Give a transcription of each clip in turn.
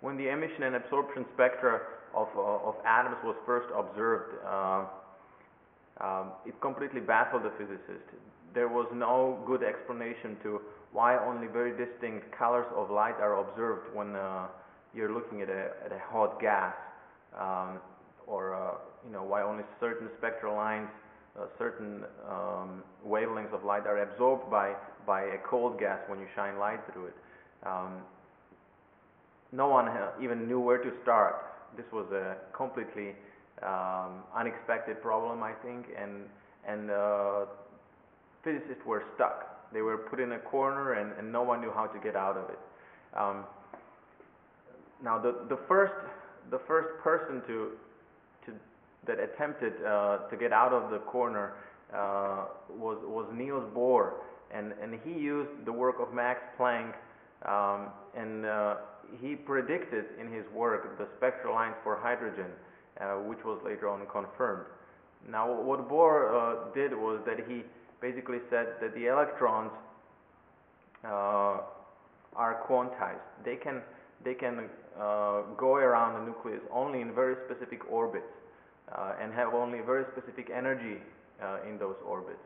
when the emission and absorption spectra of atoms was first observed, it completely baffled the physicist. There was no good explanation to why only very distinct colors of light are observed when you're looking at a hot gas, or why only certain spectral lines, certain wavelengths of light are absorbed by a cold gas when you shine light through it. No one even knew where to start. This was a completely unexpected problem, I think, and physicists were stuck. They were put in a corner, and no one knew how to get out of it. Now, the first person that attempted to get out of the corner was Niels Bohr, and he used the work of Max Planck, and he predicted in his work the spectral lines for hydrogen, which was later on confirmed. Now, what Bohr did was that he basically said that the electrons are quantized. They can go around the nucleus only in very specific orbits, and have only very specific energy in those orbits.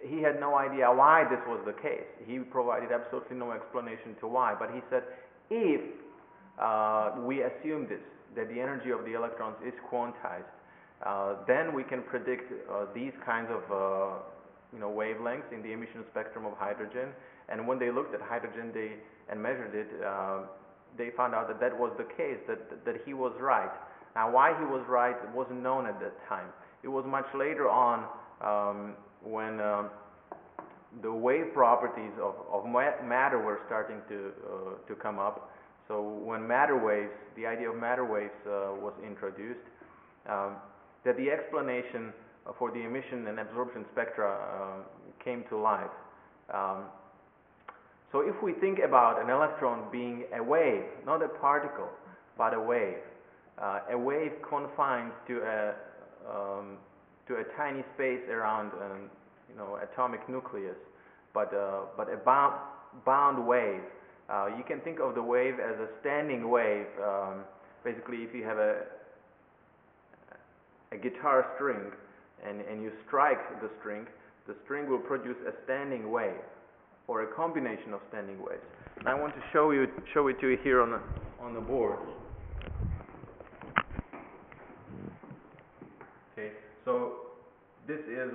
He had no idea why this was the case. He provided absolutely no explanation to why, but he said, if we assume this, that the energy of the electrons is quantized, then we can predict these kinds of wavelengths in the emission spectrum of hydrogen. And when they looked at hydrogen and measured it, they found out that was the case, that he was right. Now, why he was right wasn't known at that time. It was much later on when the wave properties of matter were starting to come up. So when matter waves, the idea of matter waves was introduced, that the explanation for the emission and absorption spectra came to life. So if we think about an electron being a wave, not a particle, but a wave confined to a tiny space around atomic nucleus, but a bound wave. You can think of the wave as a standing wave. Basically, if you have a guitar string and you strike the string will produce a standing wave, or a combination of standing waves. And I want to show it to you here on the board. Okay, so this is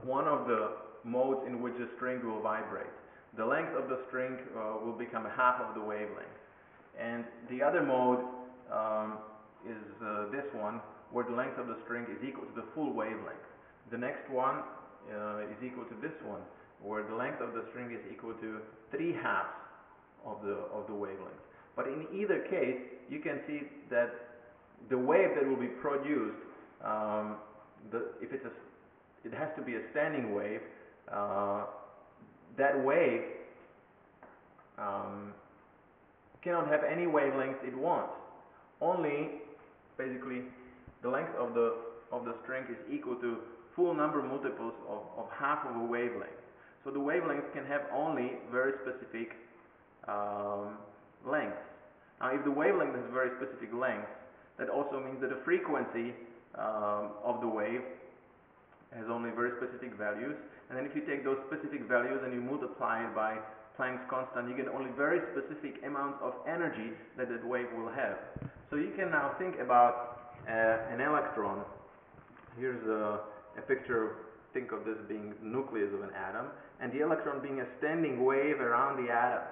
one of the modes in which the string will vibrate. The length of the string will become half of the wavelength, and the other mode is this one, where the length of the string is equal to the full wavelength. The next one is equal to this one, where the length of the string is equal to 3/2 of the wavelength. But in either case, you can see that the wave that will be produced, it has to be a standing wave. That wave cannot have any wavelength it wants. Only, basically, the length of the string is equal to full number multiples of half of a wavelength. So the wavelength can have only very specific lengths. Now, if the wavelength has very specific length, that also means that the frequency of the wave has only very specific values. And then if you take those specific values and you multiply it by Planck's constant, you get only very specific amounts of energy that wave will have. So you can now think about an electron. Here's a picture. Think of this being the nucleus of an atom, and the electron being a standing wave around the atom,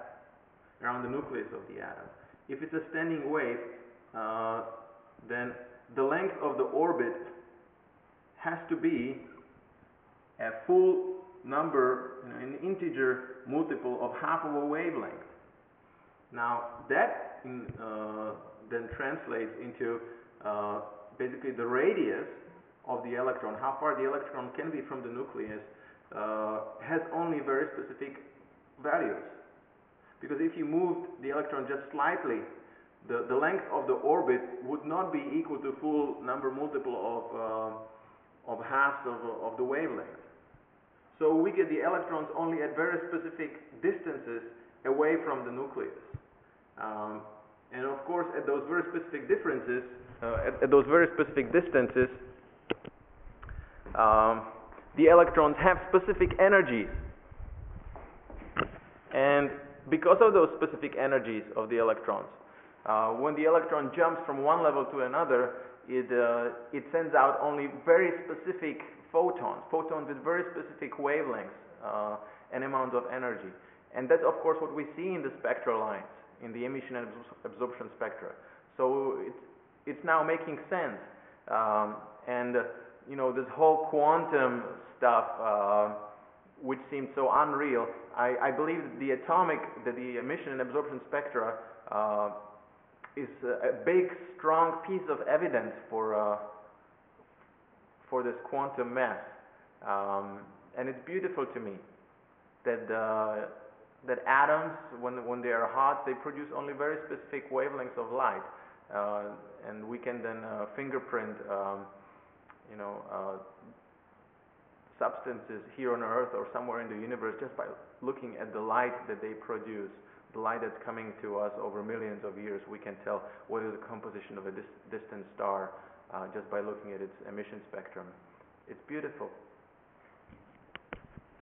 around the nucleus of the atom. If it's a standing wave, then the length of the orbit has to be a full number, an integer multiple of half of a wavelength. Now, that then translates into basically the radius of the electron, how far the electron can be from the nucleus, has only very specific values. Because if you moved the electron just slightly, the length of the orbit would not be equal to full number multiple of halves of the wavelength. So we get the electrons only at very specific distances away from the nucleus. And of course, at those very specific differences, at those very specific distances, the electrons have specific energies. And because of those specific energies of the electrons, when the electron jumps from one level to another, it sends out only very specific photons with very specific wavelengths and amounts of energy. And that's of course what we see in the spectral lines, in the emission and absorption spectra. So it's now making sense. And you know, this whole quantum stuff, which seems so unreal, I believe that the emission and absorption spectra is a big, strong piece of evidence for this quantum math. And it's beautiful to me that atoms, when they are hot, they produce only very specific wavelengths of light, and we can then fingerprint, substances here on Earth or somewhere in the universe just by looking at the light that they produce, the light that's coming to us over millions of years. We can tell what is the composition of a distant star just by looking at its emission spectrum. It's beautiful.